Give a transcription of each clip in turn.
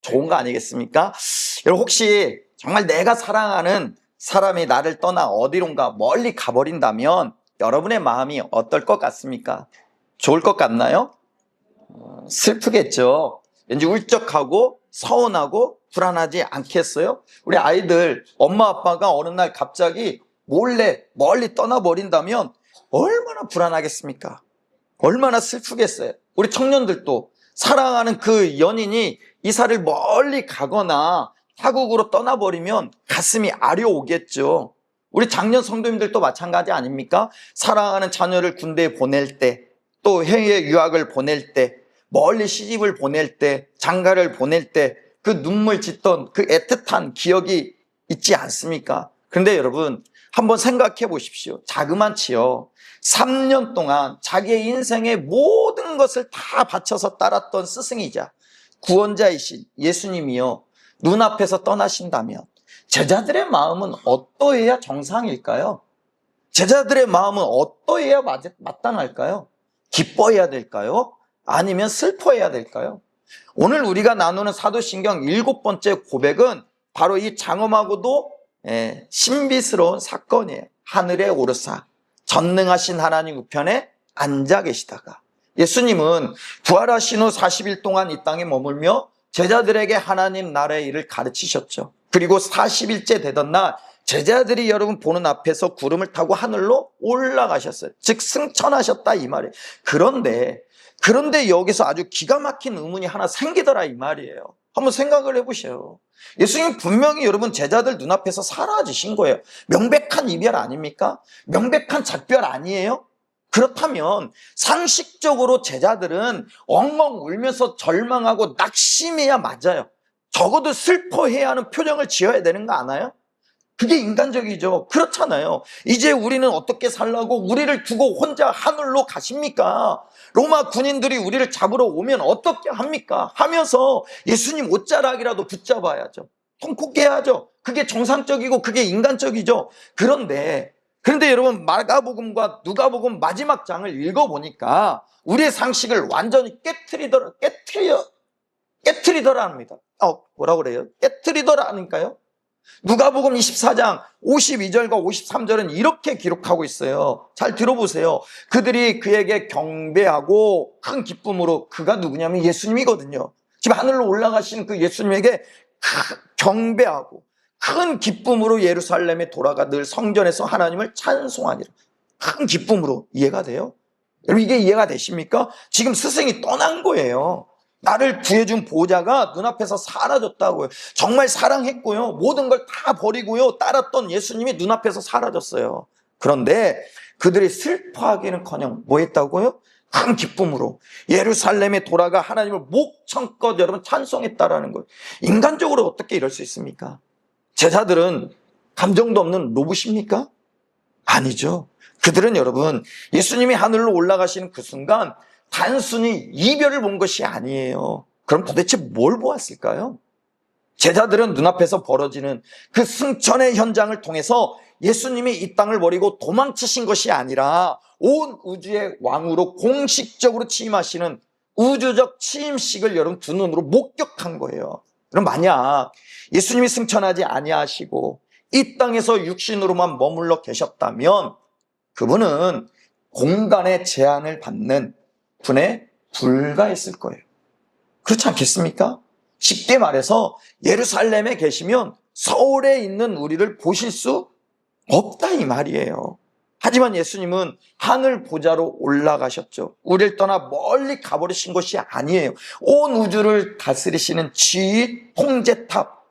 좋은 거 아니겠습니까? 여러분 혹시 정말 내가 사랑하는 사람이 나를 떠나 어디론가 멀리 가버린다면 여러분의 마음이 어떨 것 같습니까? 좋을 것 같나요? 슬프겠죠. 왠지 울적하고 서운하고 불안하지 않겠어요? 우리 아이들 엄마 아빠가 어느 날 갑자기 몰래 멀리 떠나버린다면 얼마나 불안하겠습니까? 얼마나 슬프겠어요? 우리 청년들도 사랑하는 그 연인이 이사를 멀리 가거나 타국으로 떠나버리면 가슴이 아려오겠죠. 우리 장년 성도님들도 마찬가지 아닙니까? 사랑하는 자녀를 군대에 보낼 때, 또 해외 유학을 보낼 때, 멀리 시집을 보낼 때, 장가를 보낼 때 그 눈물 짓던 그 애틋한 기억이 있지 않습니까? 그런데 여러분 한번 생각해 보십시오. 자그만치요 3년 동안 자기의 인생의 모든 것을 다 바쳐서 따랐던 스승이자 구원자이신 예수님이요 눈앞에서 떠나신다면 제자들의 마음은 어떠해야 정상일까요? 제자들의 마음은 어떠해야 마땅할까요? 기뻐해야 될까요? 아니면 슬퍼해야 될까요? 오늘 우리가 나누는 사도신경 7번째 고백은 바로 이 장엄하고도 신비스러운 사건이에요. 하늘에 오르사 전능하신 하나님 우편에 앉아 계시다가 예수님은 부활하신 후 40일 동안 이 땅에 머물며 제자들에게 하나님 나라의 일을 가르치셨죠. 그리고 40일째 되던 날 제자들이 여러분 보는 앞에서 구름을 타고 하늘로 올라가셨어요. 즉 승천하셨다 이 말이에요. 그런데 여기서 아주 기가 막힌 의문이 하나 생기더라 이 말이에요. 한번 생각을 해보세요. 예수님 분명히 여러분 제자들 눈앞에서 사라지신 거예요. 명백한 이별 아닙니까? 명백한 작별 아니에요? 그렇다면 상식적으로 제자들은 엉엉 울면서 절망하고 낙심해야 맞아요. 적어도 슬퍼해야 하는 표정을 지어야 되는 거 아나요? 그게 인간적이죠. 그렇잖아요. 이제 우리는 어떻게 살라고 우리를 두고 혼자 하늘로 가십니까? 로마 군인들이 우리를 잡으러 오면 어떻게 합니까? 하면서 예수님 옷자락이라도 붙잡아야죠. 통곡해야죠. 그게 정상적이고 그게 인간적이죠. 그런데 여러분 마가복음과 누가복음 마지막 장을 읽어보니까 우리의 상식을 완전히 깨트리더라 합니다. 뭐라고 그래요? 깨트리더라니까요. 누가복음 24장 52절과 53절은 이렇게 기록하고 있어요. 잘 들어보세요. 그들이 그에게 경배하고 큰 기쁨으로, 그가 누구냐면 예수님이거든요. 지금 하늘로 올라가신 그 예수님에게 경배하고 큰 기쁨으로 예루살렘에 돌아가 늘 성전에서 하나님을 찬송하니라. 큰 기쁨으로. 이해가 돼요? 여러분 이게 이해가 되십니까? 지금 스승이 떠난 거예요. 나를 구해준 보호자가 눈앞에서 사라졌다고요. 정말 사랑했고요. 모든 걸 다 버리고요. 따랐던 예수님이 눈앞에서 사라졌어요. 그런데 그들이 슬퍼하기는커녕 뭐 했다고요? 큰 기쁨으로 예루살렘에 돌아가 하나님을 목청껏 여러분 찬송했다라는 거예요. 인간적으로 어떻게 이럴 수 있습니까? 제자들은 감정도 없는 로봇입니까? 아니죠. 그들은 여러분 예수님이 하늘로 올라가시는 그 순간 단순히 이별을 본 것이 아니에요. 그럼 도대체 뭘 보았을까요? 제자들은 눈앞에서 벌어지는 그 승천의 현장을 통해서 예수님이 이 땅을 버리고 도망치신 것이 아니라 온 우주의 왕으로 공식적으로 취임하시는 우주적 취임식을 여러분 두 눈으로 목격한 거예요. 그럼 만약 예수님이 승천하지 아니하시고 이 땅에서 육신으로만 머물러 계셨다면 그분은 공간의 제한을 받는 분에 불과했을 거예요. 그렇지 않겠습니까? 쉽게 말해서 예루살렘에 계시면 서울에 있는 우리를 보실 수 없다 이 말이에요. 하지만 예수님은 하늘 보좌로 올라가셨죠. 우리를 떠나 멀리 가버리신 것이 아니에요. 온 우주를 다스리시는 지휘 통제탑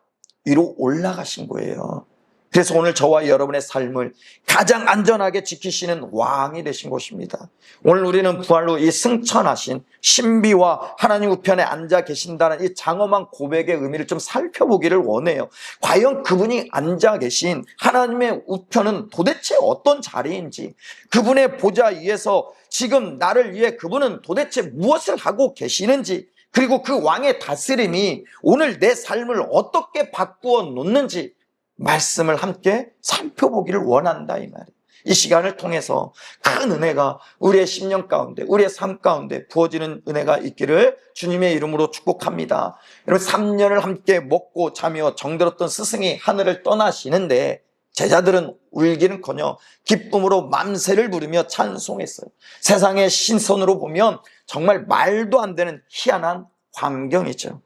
위로 올라가신 거예요. 그래서 오늘 저와 여러분의 삶을 가장 안전하게 지키시는 왕이 되신 것입니다. 오늘 우리는 부활로 이 승천하신 신비와 하나님 우편에 앉아 계신다는 이 장엄한 고백의 의미를 좀 살펴보기를 원해요. 과연 그분이 앉아 계신 하나님의 우편은 도대체 어떤 자리인지, 그분의 보좌 위에서 지금 나를 위해 그분은 도대체 무엇을 하고 계시는지, 그리고 그 왕의 다스림이 오늘 내 삶을 어떻게 바꾸어 놓는지 말씀을 함께 살펴보기를 원한다 이 말이에요. 이 시간을 통해서 큰 은혜가 우리의 심령 가운데, 우리의 삶 가운데 부어지는 은혜가 있기를 주님의 이름으로 축복합니다. 여러분, 3년을 함께 먹고 자며 정들었던 스승이 하늘을 떠나시는데 제자들은 울기는커녕 기쁨으로 맘새를 부르며 찬송했어요. 세상의 신선으로 보면 정말 말도 안 되는 희한한 광경이죠.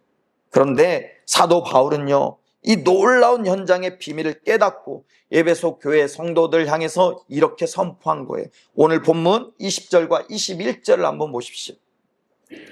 그런데 사도 바울은요, 이 놀라운 현장의 비밀을 깨닫고 에베소 교회 성도들 향해서 이렇게 선포한 거예요. 오늘 본문 20절과 21절을 한번 보십시오.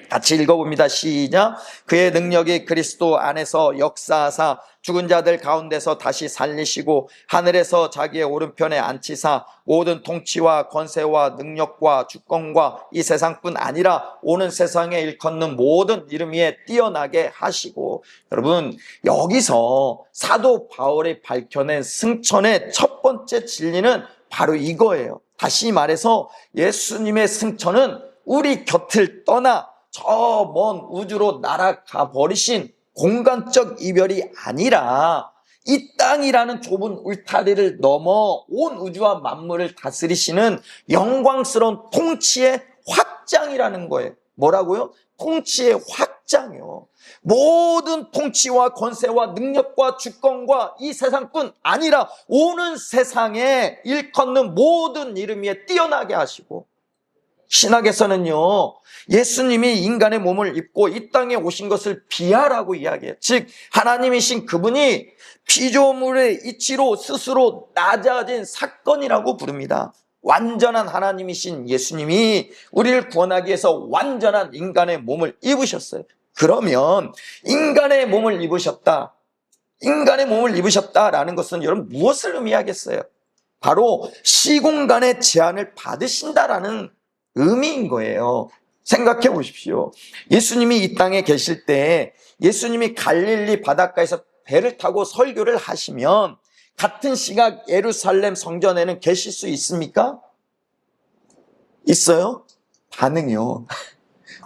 같이 읽어봅니다. 시작. 그의 능력이 그리스도 안에서 역사하사 죽은 자들 가운데서 다시 살리시고 하늘에서 자기의 오른편에 앉히사 모든 통치와 권세와 능력과 주권과 이 세상뿐 아니라 오는 세상에 일컫는 모든 이름 위에 뛰어나게 하시고. 여러분, 여기서 사도 바울이 밝혀낸 승천의 첫 번째 진리는 바로 이거예요. 다시 말해서 예수님의 승천은 우리 곁을 떠나 저 먼 우주로 날아가 버리신 공간적 이별이 아니라 이 땅이라는 좁은 울타리를 넘어 온 우주와 만물을 다스리시는 영광스러운 통치의 확장이라는 거예요. 뭐라고요? 통치의 확장이요. 모든 통치와 권세와 능력과 주권과 이 세상뿐 아니라 오는 세상에 일컫는 모든 이름 위에 뛰어나게 하시고, 신학에서는요, 예수님이 인간의 몸을 입고 이 땅에 오신 것을 비하라고 이야기해요. 즉 하나님이신 그분이 피조물의 이치로 스스로 낮아진 사건이라고 부릅니다. 완전한 하나님이신 예수님이 우리를 구원하기 위해서 완전한 인간의 몸을 입으셨어요. 그러면 인간의 몸을 입으셨다라는 것은 여러분 무엇을 의미하겠어요? 바로 시공간의 제한을 받으신다라는 의미인 거예요. 생각해 보십시오. 예수님이 이 땅에 계실 때 예수님이 갈릴리 바닷가에서 배를 타고 설교를 하시면 같은 시각 예루살렘 성전에는 계실 수 있습니까? 있어요? 반응이요.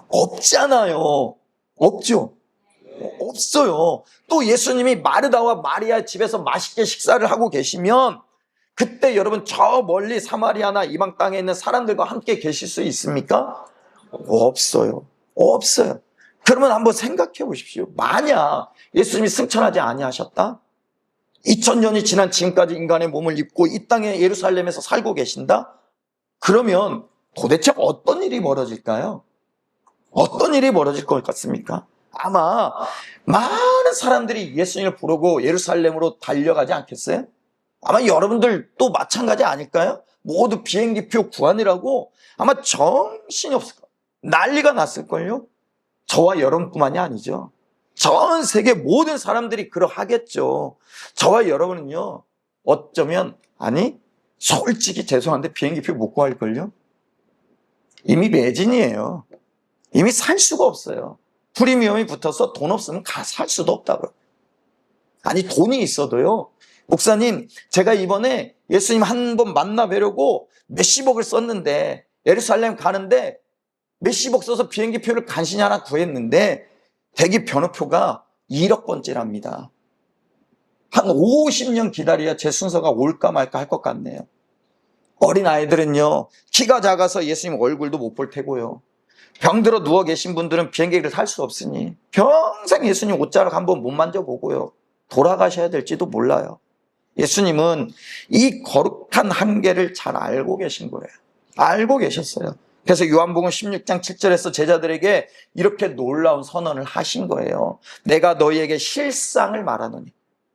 없잖아요. 없죠? 없어요. 또 예수님이 마르다와 마리아 집에서 맛있게 식사를 하고 계시면 그때 여러분 저 멀리 사마리아나 이방 땅에 있는 사람들과 함께 계실 수 있습니까? 없어요. 없어요. 그러면 한번 생각해 보십시오. 만약 예수님이 승천하지 아니하셨다? 2000년이 지난 지금까지 인간의 몸을 입고 이 땅에 예루살렘에서 살고 계신다? 그러면 도대체 어떤 일이 벌어질까요? 어떤 일이 벌어질 것 같습니까? 아마 많은 사람들이 예수님을 부르고 예루살렘으로 달려가지 않겠어요? 아마 여러분들도 마찬가지 아닐까요? 모두 비행기표 구하느라고 아마 정신이 없을 거예요. 난리가 났을걸요? 저와 여러분뿐만이 아니죠. 전 세계 모든 사람들이 그러하겠죠. 저와 여러분은요, 어쩌면, 솔직히 죄송한데 비행기표 못 구할걸요? 이미 매진이에요. 이미 살 수가 없어요. 프리미엄이 붙어서 돈 없으면 살 수도 없다고요. 돈이 있어도요, 목사님, 제가 이번에 예수님 한번 만나 뵈려고 몇십억을 썼는데 예루살렘 가는데 몇십억 써서 비행기표를 간신히 하나 구했는데 대기 변호표가 1억 번째랍니다. 한 50년 기다려야 제 순서가 올까 말까 할 것 같네요. 어린아이들은요, 키가 작아서 예수님 얼굴도 못 볼 테고요, 병들어 누워 계신 분들은 비행기를 탈 수 없으니 평생 예수님 옷자락 한번 못 만져보고요, 돌아가셔야 될지도 몰라요. 예수님은 이 거룩한 한계를 잘 알고 계신 거예요. 알고 계셨어요. 그래서 요한복음 16장 7절에서 제자들에게 이렇게 놀라운 선언을 하신 거예요. 내가 너희에게 실상을 말하노니,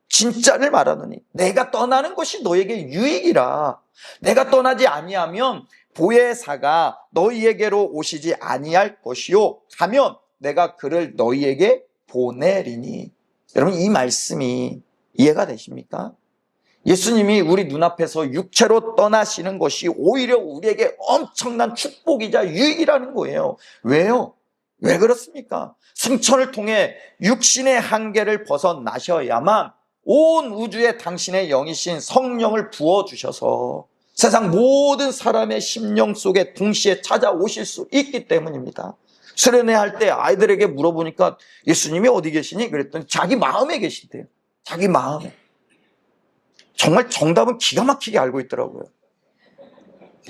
진짜를 말하노니, 내가 떠나는 것이 너희에게 유익이라. 내가 떠나지 아니하면 보혜사가 너희에게로 오시지 아니할 것이요, 가면 내가 그를 너희에게 보내리니. 여러분, 이 말씀이 이해가 되십니까? 예수님이 우리 눈앞에서 육체로 떠나시는 것이 오히려 우리에게 엄청난 축복이자 유익이라는 거예요. 왜요? 왜 그렇습니까? 승천을 통해 육신의 한계를 벗어나셔야만 온 우주에 당신의 영이신 성령을 부어주셔서 세상 모든 사람의 심령 속에 동시에 찾아오실 수 있기 때문입니다. 수련회 할 때 아이들에게 물어보니까 예수님이 어디 계시니? 그랬더니 자기 마음에 계신대요. 자기 마음에. 정말 정답은 기가 막히게 알고 있더라고요.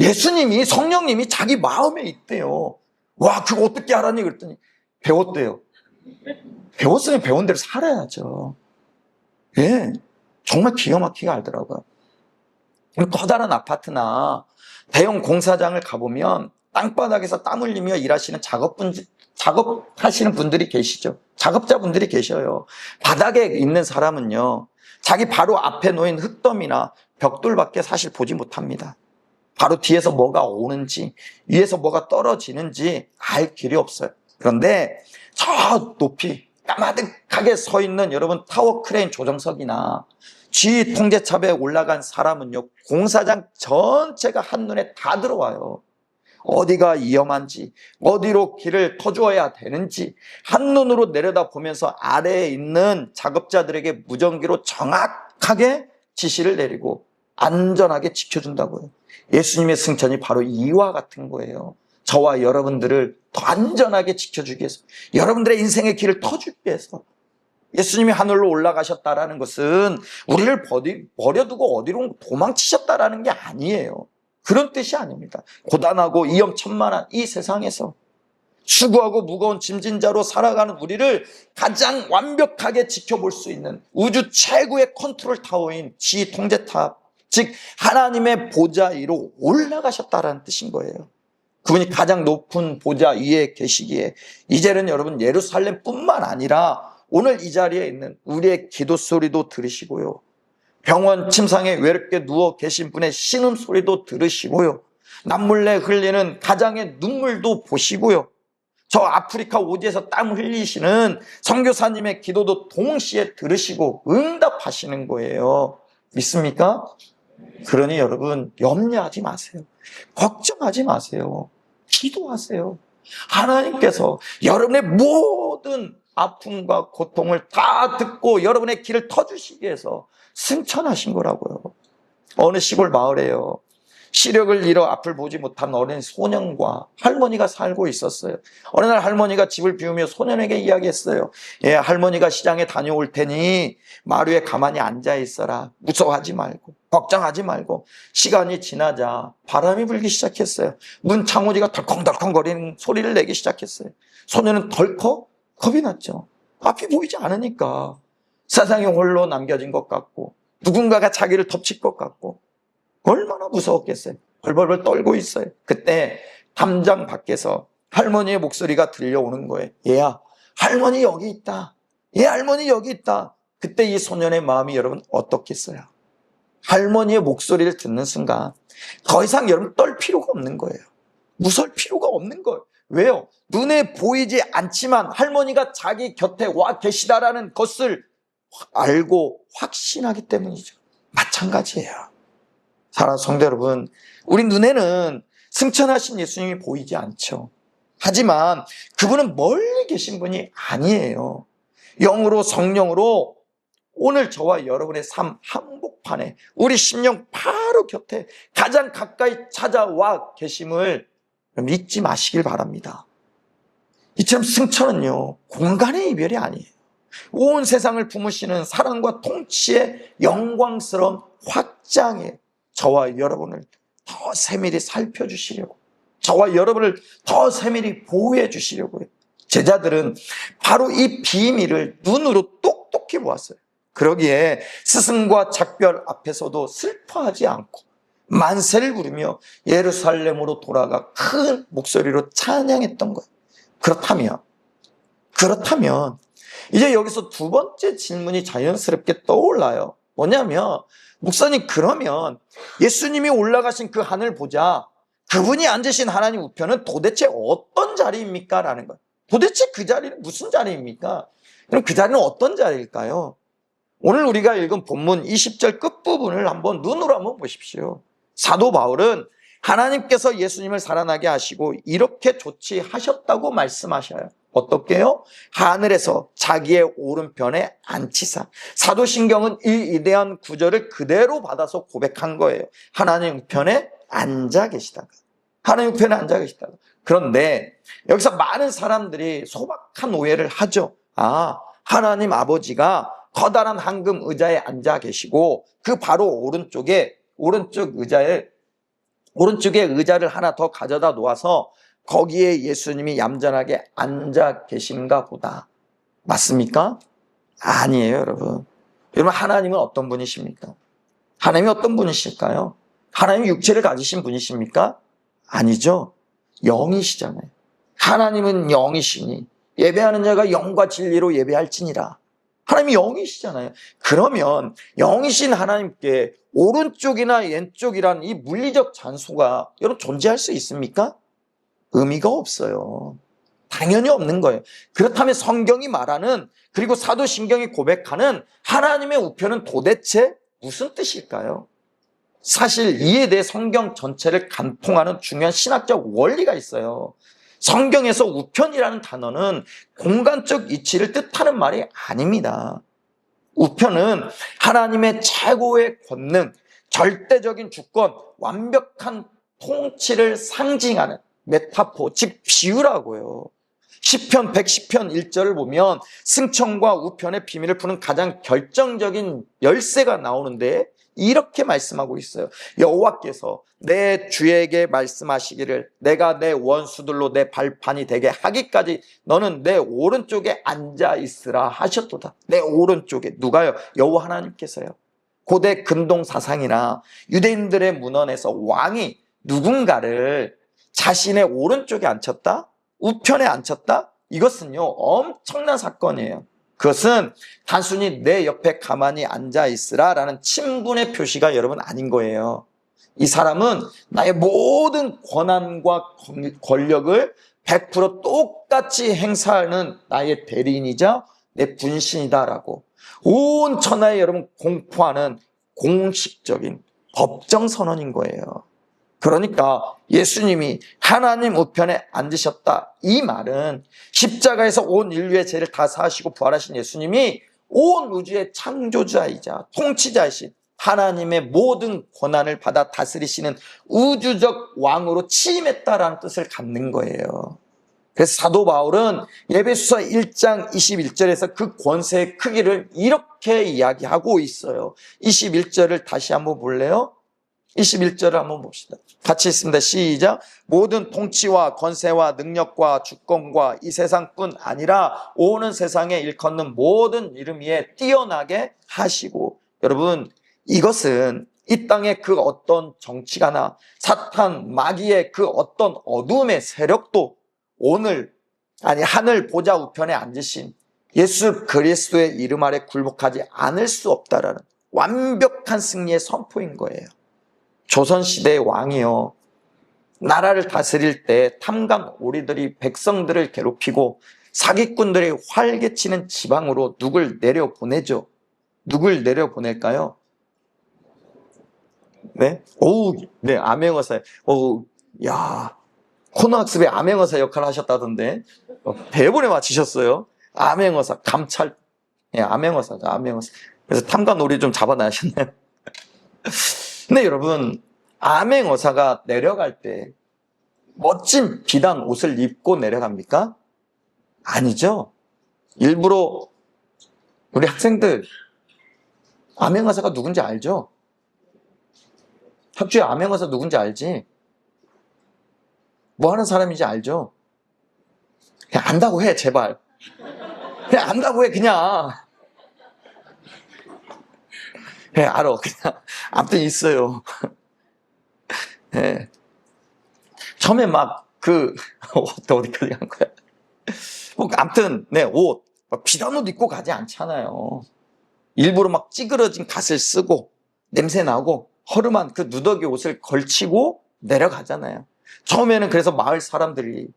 예수님이, 성령님이 자기 마음에 있대요. 와, 그거 어떻게 알았니? 그랬더니 배웠대요. 배웠으면 배운 대로 살아야죠. 예, 정말 기가 막히게 알더라고요. 커다란 아파트나 대형 공사장을 가보면 땅바닥에서 땀 흘리며 일하시는 작업하시는 분들이 계시죠. 작업자분들이 계셔요. 바닥에 있는 사람은요, 자기 바로 앞에 놓인 흙더미나 벽돌밖에 사실 보지 못합니다. 바로 뒤에서 뭐가 오는지, 위에서 뭐가 떨어지는지 알 길이 없어요. 그런데 저 높이 까마득하게 서 있는 여러분 타워 크레인 조정석이나 G 통제탑에 올라간 사람은요, 공사장 전체가 한눈에 다 들어와요. 어디가 위험한지, 어디로 길을 터주어야 되는지 한눈으로 내려다보면서 아래에 있는 작업자들에게 무전기로 정확하게 지시를 내리고 안전하게 지켜준다고요. 예수님의 승천이 바로 이와 같은 거예요. 저와 여러분들을 더 안전하게 지켜주기 위해서, 여러분들의 인생의 길을 터주기 위해서 예수님이 하늘로 올라가셨다라는 것은 우리를 버려두고 어디로 도망치셨다라는 게 아니에요. 그런 뜻이 아닙니다. 고단하고 위험천만한 이 세상에서 수고하고 무거운 짐진 자로 살아가는 우리를 가장 완벽하게 지켜볼 수 있는 우주 최고의 컨트롤 타워인 G 통제탑, 즉 하나님의 보좌 위로 올라가셨다라는 뜻인 거예요. 그분이 가장 높은 보좌 위에 계시기에 이제는 여러분 예루살렘뿐만 아니라 오늘 이 자리에 있는 우리의 기도 소리도 들으시고요, 병원 침상에 외롭게 누워 계신 분의 신음 소리도 들으시고요, 남몰래 흘리는 가장의 눈물도 보시고요, 저 아프리카 오지에서 땀 흘리시는 선교사님의 기도도 동시에 들으시고 응답하시는 거예요. 믿습니까? 그러니 여러분 염려하지 마세요. 걱정하지 마세요. 기도하세요. 하나님께서 여러분의 모든 아픔과 고통을 다 듣고 여러분의 길을 터주시기 위해서 승천하신 거라고요. 어느 시골 마을에요, 시력을 잃어 앞을 보지 못한 어린 소년과 할머니가 살고 있었어요. 어느 날 할머니가 집을 비우며 소년에게 이야기했어요. 예, 할머니가 시장에 다녀올 테니 마루에 가만히 앉아 있어라. 무서워하지 말고 걱정하지 말고. 시간이 지나자 바람이 불기 시작했어요. 문 창호지가 덜컹덜컹거리는 소리를 내기 시작했어요. 소년은 덜컥 겁이 났죠. 앞이 보이지 않으니까 세상이 홀로 남겨진 것 같고 누군가가 자기를 덮칠 것 같고 얼마나 무서웠겠어요. 벌벌벌 떨고 있어요. 그때 담장 밖에서 할머니의 목소리가 들려오는 거예요. 얘야, 할머니 여기 있다. 얘 할머니 여기 있다. 그때 이 소년의 마음이 여러분 어떻겠어요? 할머니의 목소리를 듣는 순간 더 이상 여러분 떨 필요가 없는 거예요. 무서울 필요가 없는 거예요. 왜요? 눈에 보이지 않지만 할머니가 자기 곁에 와 계시다라는 것을 알고 확신하기 때문이죠. 마찬가지예요. 사랑하는 성도 여러분, 우리 눈에는 승천하신 예수님이 보이지 않죠. 하지만 그분은 멀리 계신 분이 아니에요. 영으로 성령으로 오늘 저와 여러분의 삶 한복판에 우리 심령 바로 곁에 가장 가까이 찾아와 계심을 잊지 마시길 바랍니다. 이처럼 승천은요, 공간의 이별이 아니에요. 온 세상을 품으시는 사랑과 통치의 영광스러운 확장에 저와 여러분을 더 세밀히 살펴주시려고, 저와 여러분을 더 세밀히 보호해 주시려고요. 제자들은 바로 이 비밀을 눈으로 똑똑히 보았어요. 그러기에 스승과 작별 앞에서도 슬퍼하지 않고 만세를 부르며 예루살렘으로 돌아가 큰 목소리로 찬양했던 거예요. 그렇다면 이제 여기서 두 번째 질문이 자연스럽게 떠올라요. 뭐냐면, 목사님, 그러면 예수님이 올라가신 그 하늘 보자, 그분이 앉으신 하나님 우편은 도대체 어떤 자리입니까? 라는 거예요. 도대체 그 자리는 무슨 자리입니까? 그럼 그 자리는 어떤 자리일까요? 오늘 우리가 읽은 본문 20절 끝부분을 한번 눈으로 한번 보십시오. 사도 바울은 하나님께서 예수님을 살아나게 하시고 이렇게 조치하셨다고 말씀하셔요. 어떻게요? 하늘에서 자기의 오른편에 앉히사. 사도신경은 이 위대한 구절을 그대로 받아서 고백한 거예요. 하나님 우편에 앉아 계시다가. 하나님 우편에 앉아 계시다가. 그런데 여기서 많은 사람들이 소박한 오해를 하죠. 아, 하나님 아버지가 커다란 황금 의자에 앉아 계시고 그 바로 오른쪽 의자에 오른쪽에 의자를 하나 더 가져다 놓아서 거기에 예수님이 얌전하게 앉아 계신가 보다. 맞습니까? 아니에요, 여러분. 여러분, 하나님은 어떤 분이십니까? 하나님이 어떤 분이실까요? 하나님이 육체를 가지신 분이십니까? 아니죠. 영이시잖아요. 하나님은 영이시니 예배하는 자가 영과 진리로 예배할지니라. 하나님이 영이시잖아요. 그러면 영이신 하나님께 오른쪽이나 왼쪽이란 이 물리적 장소가 여러분 존재할 수 있습니까? 의미가 없어요. 당연히 없는 거예요. 그렇다면 성경이 말하는, 그리고 사도신경이 고백하는 하나님의 우편은 도대체 무슨 뜻일까요? 사실 이에 대해 성경 전체를 간통하는 중요한 신학적 원리가 있어요. 성경에서 우편이라는 단어는 공간적 위치를 뜻하는 말이 아닙니다. 우편은 하나님의 최고의 권능, 절대적인 주권, 완벽한 통치를 상징하는 메타포, 즉 비유라고요. 시편 110편 1절을 보면 승천과 우편의 비밀을 푸는 가장 결정적인 열쇠가 나오는데 이렇게 말씀하고 있어요. 여호와께서 내 주에게 말씀하시기를 내가 내 원수들로 내 발판이 되게 하기까지 너는 내 오른쪽에 앉아 있으라 하셨도다. 내 오른쪽에. 누가요? 여호와 하나님께서요. 고대 근동 사상이나 유대인들의 문헌에서 왕이 누군가를 자신의 오른쪽에 앉혔다? 우편에 앉혔다? 이것은요 엄청난 사건이에요. 그것은 단순히 내 옆에 가만히 앉아 있으라 라는 친분의 표시가 여러분 아닌 거예요. 이 사람은 나의 모든 권한과 권력을 100% 똑같이 행사하는 나의 대리인이자 내 분신이다라고 온 천하에 여러분 공포하는 공식적인 법정 선언인 거예요. 그러니까 예수님이 하나님 우편에 앉으셨다. 이 말은 십자가에서 온 인류의 죄를 다 사하시고 부활하신 예수님이 온 우주의 창조자이자 통치자이신 하나님의 모든 권한을 받아 다스리시는 우주적 왕으로 취임했다라는 뜻을 갖는 거예요. 그래서 사도 바울은 에베소서 1장 21절에서 그 권세의 크기를 이렇게 이야기하고 있어요. 21절을 다시 한번 볼래요? 21절을 한번 봅시다. 같이 있습니다. 시작. 모든 통치와 권세와 능력과 주권과 이 세상뿐 아니라 오는 세상에 일컫는 모든 이름 위에 뛰어나게 하시고. 여러분, 이것은 이 땅의 그 어떤 정치가나 사탄, 마귀의 그 어떤 어둠의 세력도 오늘 하늘 보좌 우편에 앉으신 예수 그리스도의 이름 아래 굴복하지 않을 수 없다라는 완벽한 승리의 선포인 거예요. 조선시대의 왕이요, 나라를 다스릴 때 탐감 오리들이 백성들을 괴롭히고 사기꾼들이 활개치는 지방으로 누굴 내려보내죠. 누굴 내려보낼까요? 네? 네, 암행어사. 야, 코너학습에 암행어사 역할을 하셨다던데 대본에 맞히셨어요. 암행어사, 감찰. 예, 암행어사죠, 암행어사. 그래서 탐관 오리 좀 잡아놔셨네요. 근데 여러분, 암행어사가 내려갈 때 멋진 비단 옷을 입고 내려갑니까? 아니죠. 일부러 우리 학생들 암행어사가 누군지 알죠? 학주에 암행어사 누군지 알지? 뭐 하는 사람인지 알죠? 그냥 안다고 해, 제발. 그냥 안다고 해, 그냥. 네, 알아. 그냥. 아무튼 있어요. 네. 처음에 막, 어디까지 간 거야? 뭐, 아무튼, 네, 옷. 비단 옷 입고 가지 않잖아요. 일부러 막 찌그러진 갓을 쓰고, 냄새 나고, 허름한 그 누더기 옷을 걸치고 내려가잖아요. 처음에는 그래서 마을 사람들이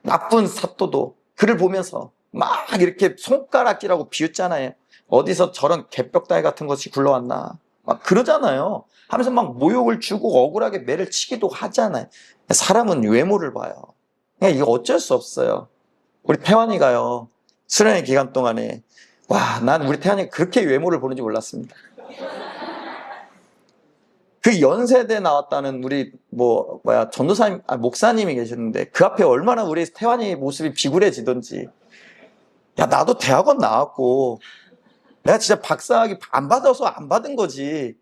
나쁜 사또도 그를 보면서 막 이렇게 손가락질하고 비웃잖아요. 어디서 저런 개벽다리 같은 것이 굴러왔나 막 그러잖아요. 하면서 막 모욕을 주고 억울하게 매를 치기도 하잖아요. 사람은 외모를 봐요. 그냥 이거 어쩔 수 없어요. 우리 태환이가요, 수련회 기간 동안에 난 우리 태환이가 그렇게 외모를 보는지 몰랐습니다. 그 연세대 나왔다는 우리 전도사님, 목사님이 계셨는데 그 앞에 얼마나 우리 태환이 모습이 비굴해지던지. 야, 나도 대학원 나왔고 내가 진짜 박사학위 안 받아서 안 받은 거지.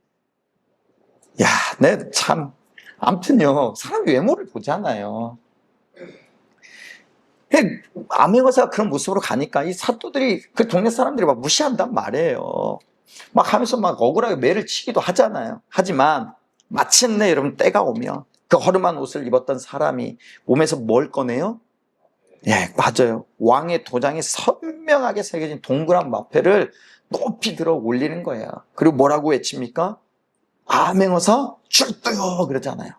야, 내 참 아무튼요, 사람 외모를 보잖아요. 암행어사가 그런 모습으로 가니까 이 사또들이, 그 동네 사람들이 막 무시한단 말이에요. 막 하면서 막 억울하게 매를 치기도 하잖아요. 하지만 마침내 여러분 때가 오면 그 허름한 옷을 입었던 사람이 몸에서 뭘 꺼내요? 예, 맞아요. 왕의 도장이 선명하게 새겨진 동그란 마패를 높이 들어 올리는 거예요. 그리고 뭐라고 외칩니까? 암행어사 출두요 그러잖아요.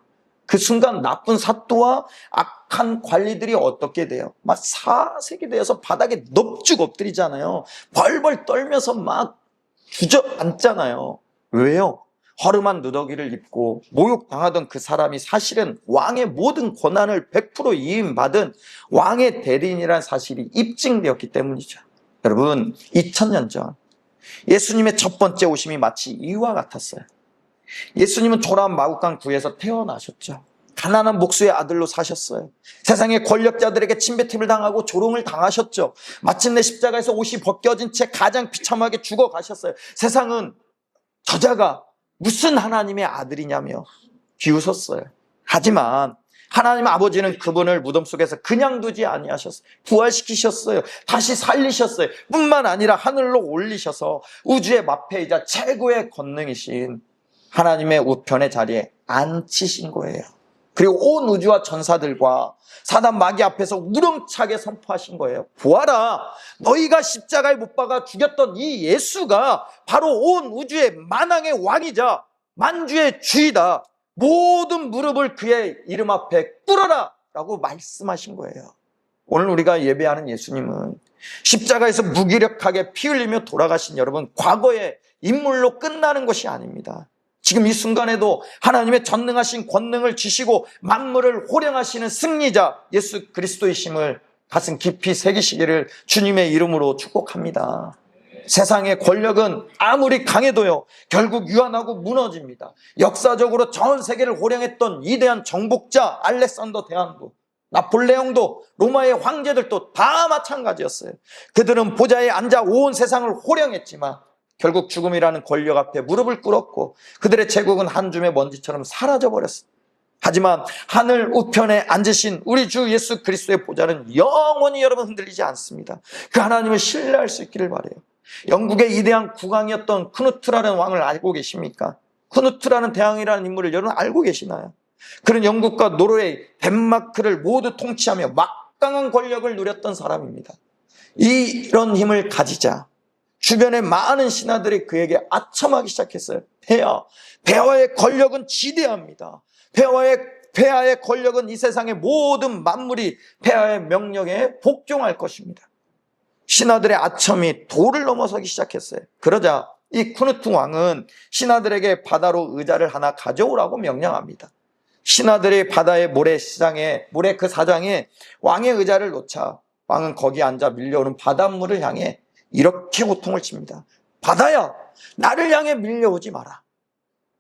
그 순간 나쁜 사또와 악한 관리들이 어떻게 돼요? 막 사색이 되어서 바닥에 넙죽 엎드리잖아요. 벌벌 떨면서 막 주저앉잖아요. 왜요? 허름한 누더기를 입고 모욕당하던 그 사람이 사실은 왕의 모든 권한을 100% 이임받은 왕의 대리인이라는 사실이 입증되었기 때문이죠. 여러분, 2000년 전 예수님의 첫 번째 오심이 마치 이와 같았어요. 예수님은 초라한 마구간 구에서 태어나셨죠. 가난한 목수의 아들로 사셨어요. 세상의 권력자들에게 침뱉음을 당하고 조롱을 당하셨죠. 마침내 십자가에서 옷이 벗겨진 채 가장 비참하게 죽어가셨어요. 세상은 저자가 무슨 하나님의 아들이냐며 비웃었어요. 하지만 하나님 아버지는 그분을 무덤 속에서 그냥 두지 아니하셨어요. 부활시키셨어요. 다시 살리셨어요. 뿐만 아니라 하늘로 올리셔서 우주의 마패이자 최고의 권능이신 하나님의 우편의 자리에 앉히신 거예요. 그리고 온 우주와 전사들과 사단 마귀 앞에서 우렁차게 선포하신 거예요. 보아라, 너희가 십자가에 못 박아 죽였던 이 예수가 바로 온 우주의 만왕의 왕이자 만주의 주이다. 모든 무릎을 그의 이름 앞에 꿇어라 라고 말씀하신 거예요. 오늘 우리가 예배하는 예수님은 십자가에서 무기력하게 피 흘리며 돌아가신 여러분, 과거의 인물로 끝나는 것이 아닙니다. 지금 이 순간에도 하나님의 전능하신 권능을 주시고 만물을 호령하시는 승리자 예수 그리스도이심을 가슴 깊이 새기시기를 주님의 이름으로 축복합니다. 세상의 권력은 아무리 강해도요, 결국 유한하고 무너집니다. 역사적으로 전 세계를 호령했던 위대한 정복자 알렉산더 대왕도, 나폴레옹도, 로마의 황제들도 다 마찬가지였어요. 그들은 보좌에 앉아 온 세상을 호령했지만 결국 죽음이라는 권력 앞에 무릎을 꿇었고 그들의 제국은 한 줌의 먼지처럼 사라져버렸어요. 하지만 하늘 우편에 앉으신 우리 주 예수 그리스도의 보좌는 영원히 여러분 흔들리지 않습니다. 그 하나님을 신뢰할 수 있기를 바라요. 영국의 위대한 국왕이었던 크누트라는 왕을 알고 계십니까? 크누트라는 대왕이라는 인물을 여러분 알고 계시나요? 그는 영국과 노르웨이, 덴마크를 모두 통치하며 막강한 권력을 누렸던 사람입니다. 이런 힘을 가지자 주변의 많은 신하들이 그에게 아첨하기 시작했어요. 폐하의 권력은 지대합니다. 폐하의 권력은 이 세상의 모든 만물이 폐하의 명령에 복종할 것입니다. 신하들의 아첨이 도를 넘어서기 시작했어요. 그러자 이 쿠누트 왕은 신하들에게 바다로 의자를 하나 가져오라고 명령합니다. 신하들이 바다의 모래 그 사장에 왕의 의자를 놓자 왕은 거기 앉아 밀려오는 바닷물을 향해 이렇게 호통을 칩니다. 바다야, 나를 향해 밀려오지 마라.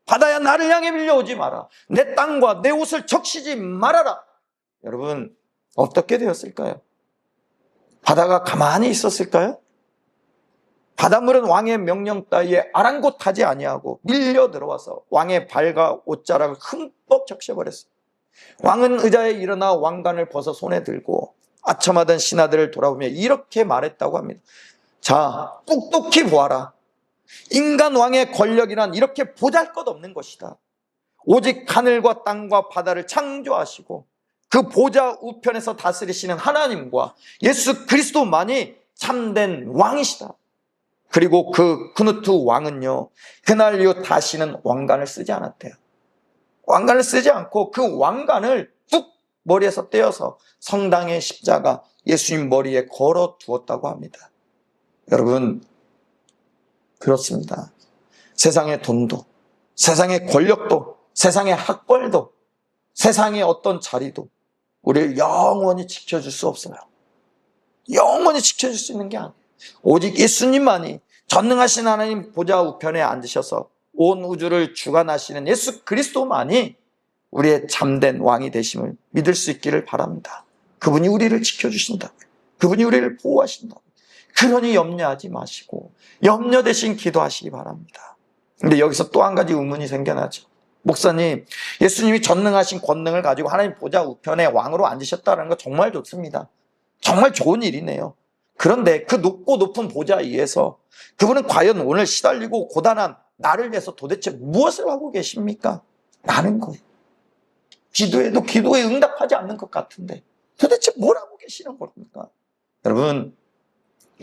바다야, 나를 향해 밀려오지 마라. 내 땅과 내 옷을 적시지 말아라. 여러분, 어떻게 되었을까요? 바다가 가만히 있었을까요? 바닷물은 왕의 명령 따위에 아랑곳하지 아니하고 밀려 들어와서 왕의 발과 옷자락을 흠뻑 적셔버렸어요. 왕은 의자에 일어나 왕관을 벗어 손에 들고 아첨하던 신하들을 돌아보며 이렇게 말했다고 합니다. 자, 똑똑히 보아라. 인간 왕의 권력이란 이렇게 보잘것없는 것이다. 오직 하늘과 땅과 바다를 창조하시고 그 보좌 우편에서 다스리시는 하나님과 예수 그리스도만이 참된 왕이시다. 그리고 그 크누트 왕은요, 그날 이후 다시는 왕관을 쓰지 않았대요. 왕관을 쓰지 않고 그 왕관을 뚝 머리에서 떼어서 성당의 십자가 예수님 머리에 걸어 두었다고 합니다. 여러분, 그렇습니다. 세상의 돈도, 세상의 권력도, 세상의 학벌도, 세상의 어떤 자리도 우리를 영원히 지켜줄 수 없어요. 영원히 지켜줄 수 있는 게 아니에요. 오직 예수님만이 전능하신 하나님 보좌 우편에 앉으셔서 온 우주를 주관하시는 예수 그리스도만이 우리의 참된 왕이 되심을 믿을 수 있기를 바랍니다. 그분이 우리를 지켜주신다. 그분이 우리를 보호하신다. 그러니 염려하지 마시고 염려 대신 기도하시기 바랍니다. 근데 여기서 또 한 가지 의문이 생겨나죠. 목사님, 예수님이 전능하신 권능을 가지고 하나님 보좌 우편에 왕으로 앉으셨다는 거 정말 좋습니다. 정말 좋은 일이네요. 그런데 그 높고 높은 보좌 위에서 그분은 과연 오늘 시달리고 고단한 나를 위해서 도대체 무엇을 하고 계십니까? 라는 거예요. 기도해도 기도에 응답하지 않는 것 같은데 도대체 뭘 하고 계시는 겁니까? 여러분,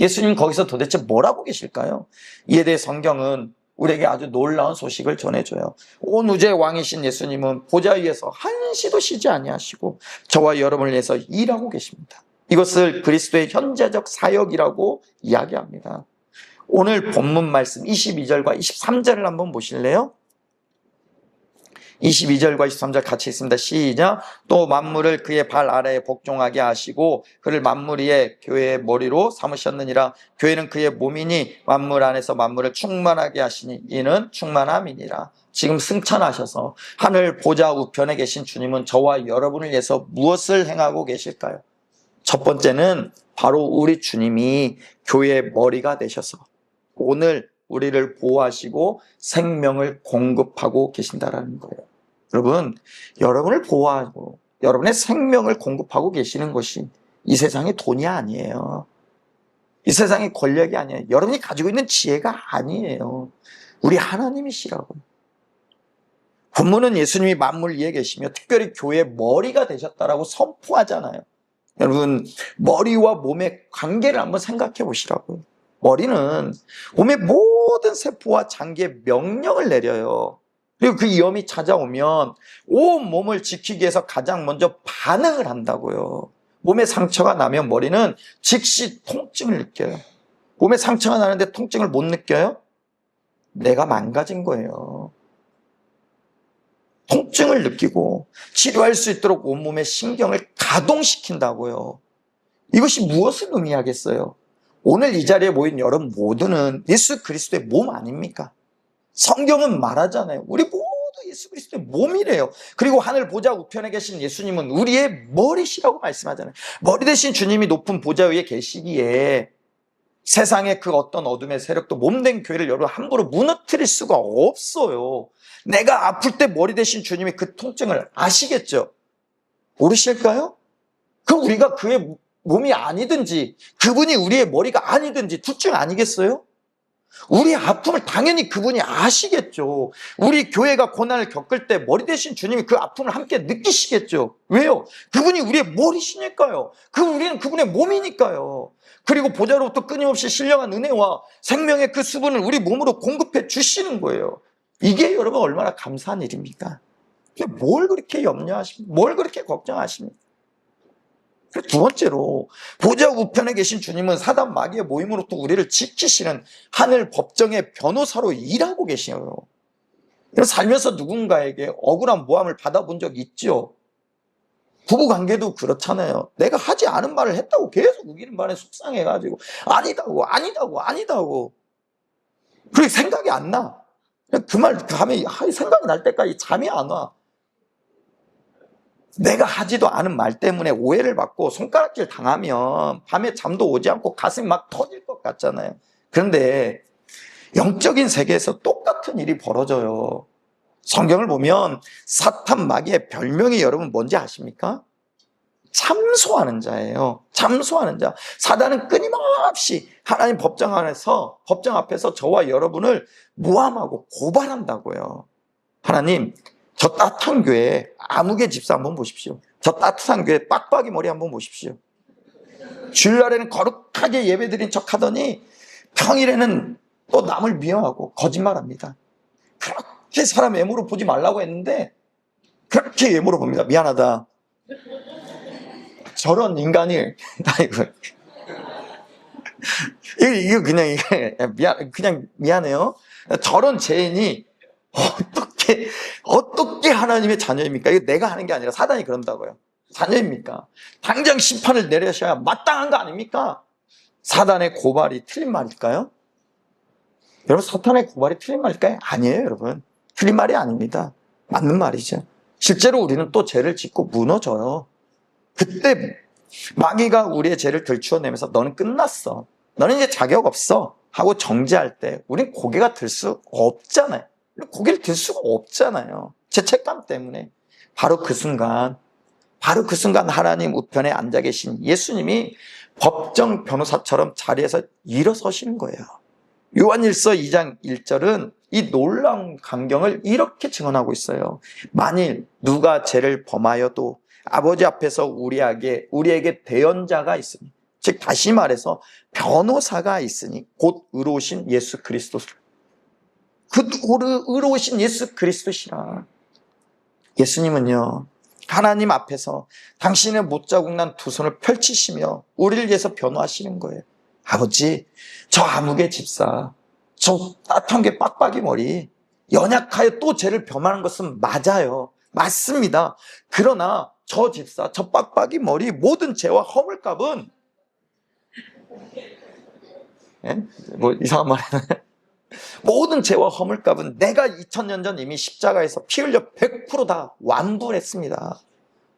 예수님 거기서 도대체 뭘 하고 계실까요? 이에 대해 성경은 우리에게 아주 놀라운 소식을 전해줘요. 온 우주의 왕이신 예수님은 보좌 위에서 한시도 쉬지 아니하시고 저와 여러분을 위해서 일하고 계십니다. 이것을 그리스도의 현재적 사역이라고 이야기합니다. 오늘 본문 말씀 22절과 23절을 한번 보실래요? 22절과 23절 같이 있습니다. 시작. 또 만물을 그의 발 아래에 복종하게 하시고 그를 만물 위에 교회의 머리로 삼으셨느니라. 교회는 그의 몸이니 만물 안에서 만물을 충만하게 하시니 이는 충만함이니라. 지금 승천하셔서 하늘 보좌 우편에 계신 주님은 저와 여러분을 위해서 무엇을 행하고 계실까요? 첫 번째는 바로 우리 주님이 교회의 머리가 되셔서 오늘 우리를 보호하시고 생명을 공급하고 계신다는 거예요. 여러분, 여러분을 보호하고 여러분의 생명을 공급하고 계시는 것이 이 세상의 돈이 아니에요. 이 세상의 권력이 아니에요. 여러분이 가지고 있는 지혜가 아니에요. 우리 하나님이시라고. 본문은 예수님이 만물 위에 계시며 특별히 교회의 머리가 되셨다라고 선포하잖아요. 여러분, 머리와 몸의 관계를 한번 생각해 보시라고요. 머리는 몸의 모든 세포와 장기에 명령을 내려요. 그리고 그 위험이 찾아오면 온 몸을 지키기 위해서 가장 먼저 반응을 한다고요. 몸에 상처가 나면 머리는 즉시 통증을 느껴요. 몸에 상처가 나는데 통증을 못 느껴요? 내가 망가진 거예요. 통증을 느끼고 치료할 수 있도록 온몸의 신경을 가동시킨다고요. 이것이 무엇을 의미하겠어요? 오늘 이 자리에 모인 여러분 모두는 예수 그리스도의 몸 아닙니까? 성경은 말하잖아요. 우리 모두 예수 그리스도의 몸이래요. 그리고 하늘 보좌 우편에 계신 예수님은 우리의 머리시라고 말씀하잖아요. 머리 대신 주님이 높은 보좌 위에 계시기에 세상의 그 어떤 어둠의 세력도 몸된 교회를 여러분 함부로 무너뜨릴 수가 없어요. 내가 아플 때 머리 대신 주님이 그 통증을 아시겠죠? 모르실까요? 그 우리가 그의 몸이 아니든지 그분이 우리의 머리가 아니든지 둘 중 아니겠어요? 우리의 아픔을 당연히 그분이 아시겠죠. 우리 교회가 고난을 겪을 때 머리 대신 주님이 그 아픔을 함께 느끼시겠죠. 왜요? 그분이 우리의 머리시니까요. 우리는 그분의 몸이니까요. 그리고 보좌로부터 끊임없이 신령한 은혜와 생명의 그 수분을 우리 몸으로 공급해 주시는 거예요. 이게 여러분 얼마나 감사한 일입니까? 뭘 그렇게 염려하십니까? 뭘 그렇게 걱정하십니까? 두 번째로 보좌 우편에 계신 주님은 사단 마귀의 모임으로부터 우리를 지키시는 하늘 법정의 변호사로 일하고 계시요. 살면서 누군가에게 억울한 모함을 받아본 적 있죠? 부부관계도 그렇잖아요. 내가 하지 않은 말을 했다고 계속 우기는 말에 속상해가지고 아니다고 그게 생각이 안 나. 그 말 밤에 생각이 날 때까지 잠이 안 와. 내가 하지도 않은 말 때문에 오해를 받고 손가락질 당하면 밤에 잠도 오지 않고 가슴이 막 터질 것 같잖아요. 그런데 영적인 세계에서 똑같은 일이 벌어져요. 성경을 보면 사탄 마귀의 별명이 여러분 뭔지 아십니까? 참소하는 자예요. 참소하는 자. 사단은 끊임없이 하나님 법정 앞에서 저와 여러분을 모함하고 고발한다고요. 하나님, 저 따뜻한 교회 아무개 집사 한번 보십시오. 저 따뜻한 교회 빡빡이 머리 한번 보십시오. 주일날에는 거룩하게 예배드린 척 하더니 평일에는 또 남을 미워하고 거짓말합니다. 그렇게 사람 외모로 보지 말라고 했는데 그렇게 외모로 봅니다. 미안하다. 저런 인간이 이거 그냥 미안해요. 저런 죄인이 어떻게 하나님의 자녀입니까? 이거 내가 하는 게 아니라 사단이 그런다고요. 자녀입니까? 당장 심판을 내려셔야 마땅한 거 아닙니까? 사단의 고발이 틀린 말일까요? 여러분, 사탄의 고발이 틀린 말일까요? 아니에요, 여러분. 틀린 말이 아닙니다. 맞는 말이죠. 실제로 우리는 또 죄를 짓고 무너져요. 그때 마귀가 우리의 죄를 들추어내면서 너는 끝났어. 너는 이제 자격 없어. 하고 정죄할 때 우린 고개가 들 수 없잖아요. 고개를 들 수가 없잖아요. 죄책감 때문에 바로 그 순간 하나님 우편에 앉아 계신 예수님이 법정 변호사처럼 자리에서 일어서시는 거예요. 요한일서 2장 1절은 이 놀라운 광경을 이렇게 증언하고 있어요. 만일 누가 죄를 범하여도 아버지 앞에서 우리에게 대언자가 있으니, 즉 다시 말해서 변호사가 있으니 곧 의로우신 예수 그리스도, 그 의로우신 예수 그리스도시라. 예수님은요, 하나님 앞에서 당신의 못자국 난 두 손을 펼치시며 우리를 위해서 변호하시는 거예요. 아버지, 저 아무개 집사, 저 따뜻한 게 빡빡이 머리, 연약하여 또 죄를 범하는 것은 맞아요. 맞습니다. 그러나 저 집사, 저 빡빡이 머리, 모든 죄와 허물값은, 뭐 이상한 말 했나요? 모든 죄와 허물값은 내가 2000년 전 이미 십자가에서 피 흘려 100% 다 완불했습니다.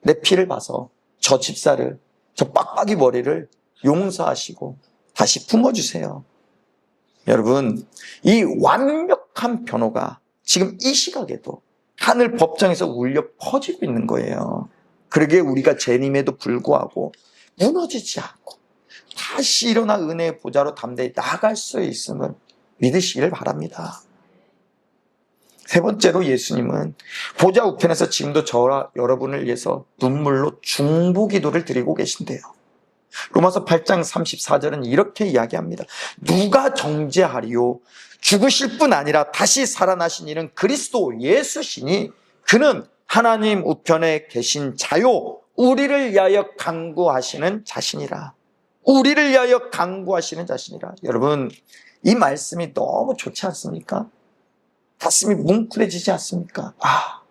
내 피를 봐서 저 집사를, 저 빡빡이 머리를 용서하시고 다시 품어주세요. 여러분, 이 완벽한 변호가 지금 이 시각에도 하늘 법정에서 울려 퍼지고 있는 거예요. 그러기에 우리가 죄님에도 불구하고 무너지지 않고 다시 일어나 은혜의 보좌로 담대히 나아갈 수 있음을 믿으시기를 바랍니다. 세 번째로 예수님은 보좌 우편에서 지금도 저와 여러분을 위해서 눈물로 중보 기도를 드리고 계신데요. 로마서 8장 34절은 이렇게 이야기합니다. 누가 정죄하리요? 죽으실 뿐 아니라 다시 살아나신 이는 그리스도 예수시니 그는 하나님 우편에 계신 자요 우리를 위하여 간구하시는 자신이라. 우리를 위하여 간구하시는 자신이라. 여러분, 이 말씀이 너무 좋지 않습니까? 가슴이 뭉클해지지 않습니까? 아,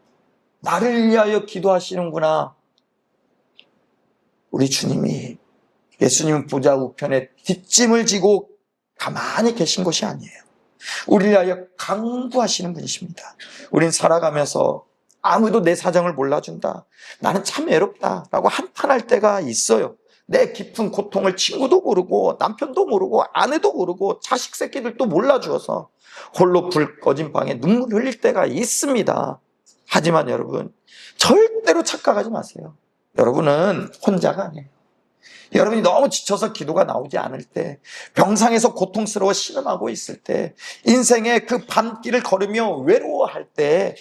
나를 위하여 기도하시는구나. 우리 주님이, 예수님은 보좌 우편에 뒷짐을 지고 가만히 계신 것이 아니에요. 우리를 위하여 간구하시는 분이십니다. 우린 살아가면서 아무도 내 사정을 몰라준다, 나는 참 외롭다라고 한탄할 때가 있어요. 내 깊은 고통을 친구도 모르고 남편도 모르고 아내도 모르고 자식 새끼들도 몰라주어서 홀로 불 꺼진 방에 눈물 흘릴 때가 있습니다. 하지만 여러분, 절대로 착각하지 마세요. 여러분은 혼자가 아니에요. 여러분이 너무 지쳐서 기도가 나오지 않을 때, 병상에서 고통스러워 신음하고 있을 때, 인생의 그 밤길을 걸으며 외로워할 때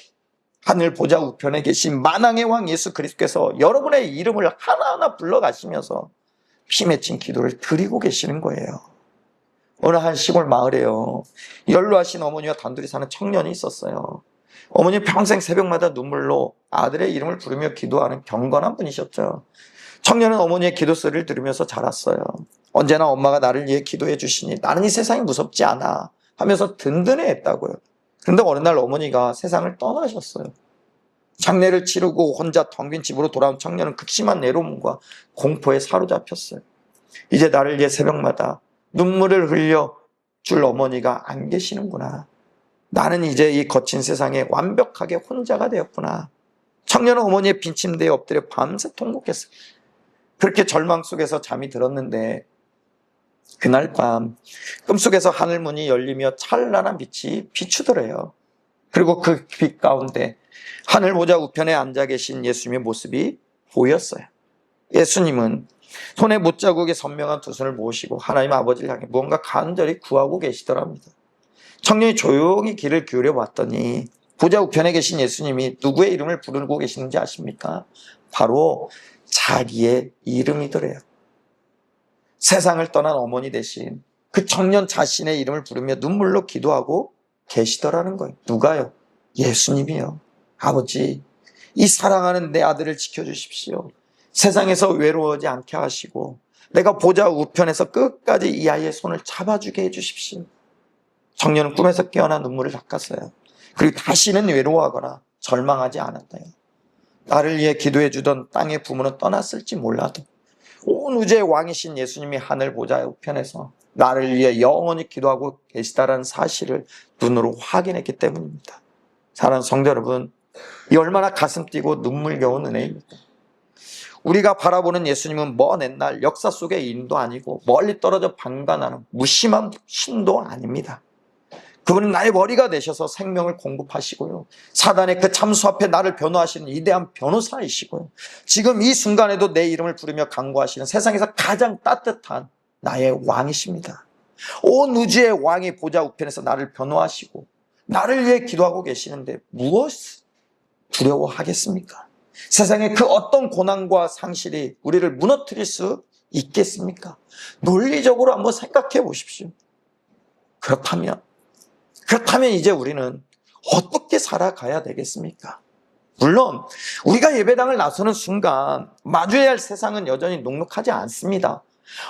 하늘 보좌 우편에 계신 만왕의 왕 예수 그리스도께서 여러분의 이름을 하나하나 불러가시면서 피 맺힌 기도를 드리고 계시는 거예요. 어느 한 시골 마을에요, 연로하신 어머니와 단둘이 사는 청년이 있었어요. 어머니 평생 새벽마다 눈물로 아들의 이름을 부르며 기도하는 경건한 분이셨죠. 청년은 어머니의 기도 소리를 들으면서 자랐어요. 언제나 엄마가 나를 위해 기도해 주시니 나는 이 세상이 무섭지 않아 하면서 든든해했다고요. 그런데 어느 날 어머니가 세상을 떠나셨어요. 장례를 치르고 혼자 텅 빈 집으로 돌아온 청년은 극심한 외로움과 공포에 사로잡혔어요. 이제 나를 위해 새벽마다 눈물을 흘려 줄 어머니가 안 계시는구나. 나는 이제 이 거친 세상에 완벽하게 혼자가 되었구나. 청년은 어머니의 빈 침대에 엎드려 밤새 통곡했어요. 그렇게 절망 속에서 잠이 들었는데 그날 밤 꿈속에서 하늘문이 열리며 찬란한 빛이 비추더래요. 그리고 그 빛 가운데 하늘 보좌 우편에 앉아 계신 예수님의 모습이 보였어요. 예수님은 손에 못자국에 선명한 두 손을 모으시고 하나님 아버지를 향해 무언가 간절히 구하고 계시더랍니다. 청년이 조용히 귀를 기울여 봤더니 보좌 우편에 계신 예수님이 누구의 이름을 부르고 계시는지 아십니까? 바로 자기의 이름이더래요. 세상을 떠난 어머니 대신 그 청년 자신의 이름을 부르며 눈물로 기도하고 계시더라는 거예요. 누가요? 예수님이요. 아버지, 이 사랑하는 내 아들을 지켜주십시오. 세상에서 외로워하지 않게 하시고 내가 보좌 우편에서 끝까지 이 아이의 손을 잡아주게 해주십시오. 청년은 꿈에서 깨어나 눈물을 닦았어요. 그리고 다시는 외로워하거나 절망하지 않았대요. 나를 위해 기도해 주던 땅의 부모는 떠났을지 몰라도 온 우주의 왕이신 예수님이 하늘 보좌 우편에서 나를 위해 영원히 기도하고 계시다라는 사실을 눈으로 확인했기 때문입니다. 사랑하는 성도 여러분, 이 얼마나 가슴 뛰고 눈물겨운 은혜입니까? 우리가 바라보는 예수님은 먼 옛날 역사 속의 인도 아니고 멀리 떨어져 방관하는 무심한 신도 아닙니다. 그분은 나의 머리가 되셔서 생명을 공급하시고요. 사단의 그 참수 앞에 나를 변호하시는 위대한 변호사이시고요. 지금 이 순간에도 내 이름을 부르며 간구하시는 세상에서 가장 따뜻한 나의 왕이십니다. 온 우주의 왕이 보좌 우편에서 나를 변호하시고 나를 위해 기도하고 계시는데 무엇 두려워하겠습니까? 세상의 그 어떤 고난과 상실이 우리를 무너뜨릴 수 있겠습니까? 논리적으로 한번 생각해 보십시오. 그렇다면 이제 우리는 어떻게 살아가야 되겠습니까? 물론 우리가 예배당을 나서는 순간 마주해야 할 세상은 여전히 녹록하지 않습니다.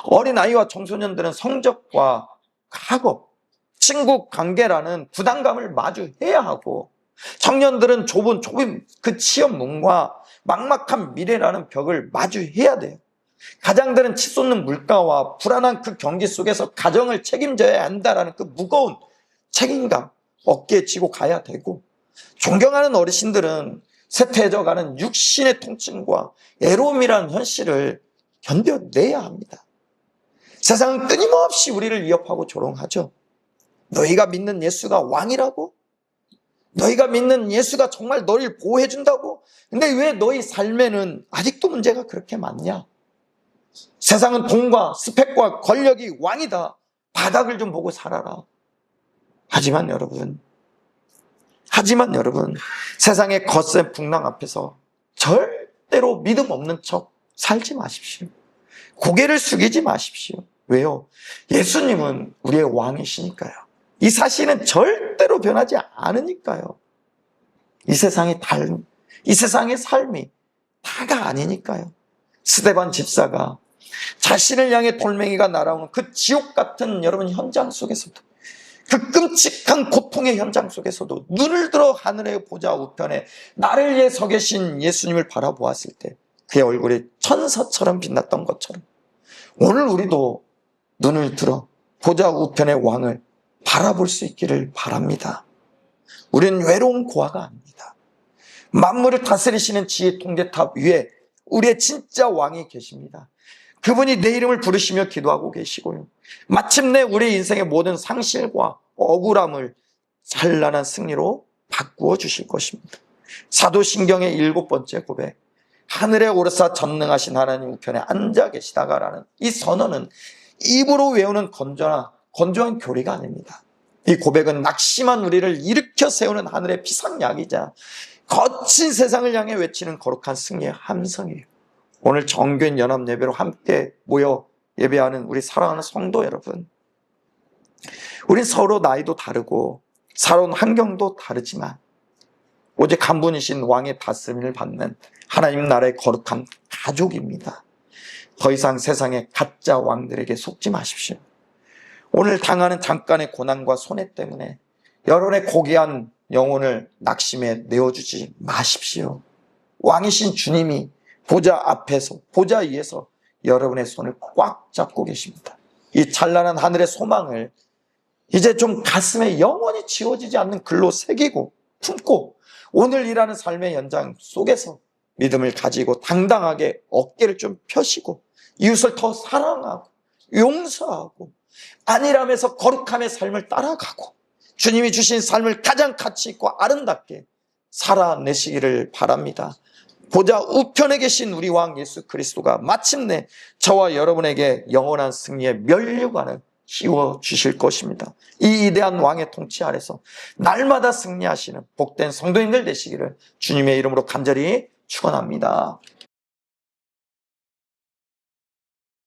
어린아이와 청소년들은 성적과 학업, 친구 관계라는 부담감을 마주해야 하고, 청년들은 좁은 그 취업문과 막막한 미래라는 벽을 마주해야 돼요. 가장들은 치솟는 물가와 불안한 그 경기 속에서 가정을 책임져야 한다라는 그 무거운 책임감 어깨에 지고 가야 되고, 존경하는 어르신들은 쇠퇴해져가는 육신의 통증과 애로움이라는 현실을 견뎌내야 합니다. 세상은 끊임없이 우리를 위협하고 조롱하죠. 너희가 믿는 예수가 왕이라고? 너희가 믿는 예수가 정말 너희를 보호해준다고? 근데 왜 너희 삶에는 아직도 문제가 그렇게 많냐? 세상은 돈과 스펙과 권력이 왕이다. 바닥을 좀 보고 살아라. 하지만 여러분, 세상의 거센 풍랑 앞에서 절대로 믿음 없는 척 살지 마십시오. 고개를 숙이지 마십시오. 왜요? 예수님은 우리의 왕이시니까요. 이 사실은 절대로 변하지 않으니까요. 이 세상의 삶이 다가 아니니까요. 스데반 집사가 자신을 향해 돌멩이가 날아오는 그 지옥 같은 여러분 현장 속에서도, 그 끔찍한 고통의 현장 속에서도 눈을 들어 하늘의 보좌 우편에 나를 위해 서 계신 예수님을 바라보았을 때 그의 얼굴이 천사처럼 빛났던 것처럼, 오늘 우리도 눈을 들어 보좌 우편의 왕을 바라볼 수 있기를 바랍니다. 우리는 외로운 고아가 아닙니다. 만물을 다스리시는 지혜 통제탑 위에 우리의 진짜 왕이 계십니다. 그분이 내 이름을 부르시며 기도하고 계시고요. 마침내 우리 인생의 모든 상실과 억울함을 찬란한 승리로 바꾸어 주실 것입니다. 사도신경의 7번째 고백, 하늘에 오르사 전능하신 하나님 우편에 앉아 계시다가라는 이 선언은 입으로 외우는 건조한 교리가 아닙니다. 이 고백은 낙심한 우리를 일으켜 세우는 하늘의 비상약이자 거친 세상을 향해 외치는 거룩한 승리의 함성이에요. 오늘 정교인 연합 예배로 함께 모여 예배하는 우리 사랑하는 성도 여러분, 우린 서로 나이도 다르고 살아온 환경도 다르지만 오직 한 분이신 왕의 다스림을 받는 하나님 나라의 거룩한 가족입니다. 더 이상 세상의 가짜 왕들에게 속지 마십시오. 오늘 당하는 잠깐의 고난과 손해 때문에 여러분의 고귀한 영혼을 낙심에 내어주지 마십시오. 왕이신 주님이 보좌 앞에서, 보좌 위에서 여러분의 손을 꽉 잡고 계십니다. 이 찬란한 하늘의 소망을 이제 좀 가슴에 영원히 지워지지 않는 글로 새기고 품고 오늘 일하는 삶의 연장 속에서 믿음을 가지고 당당하게 어깨를 좀 펴시고 이웃을 더 사랑하고 용서하고 안일함에서 거룩함의 삶을 따라가고 주님이 주신 삶을 가장 가치 있고 아름답게 살아내시기를 바랍니다. 보좌 우편에 계신 우리 왕 예수 그리스도가 마침내 저와 여러분에게 영원한 승리의 면류관을 씌워 주실 것입니다. 이 위대한 왕의 통치 아래서 날마다 승리하시는 복된 성도님들 되시기를 주님의 이름으로 간절히 축원합니다.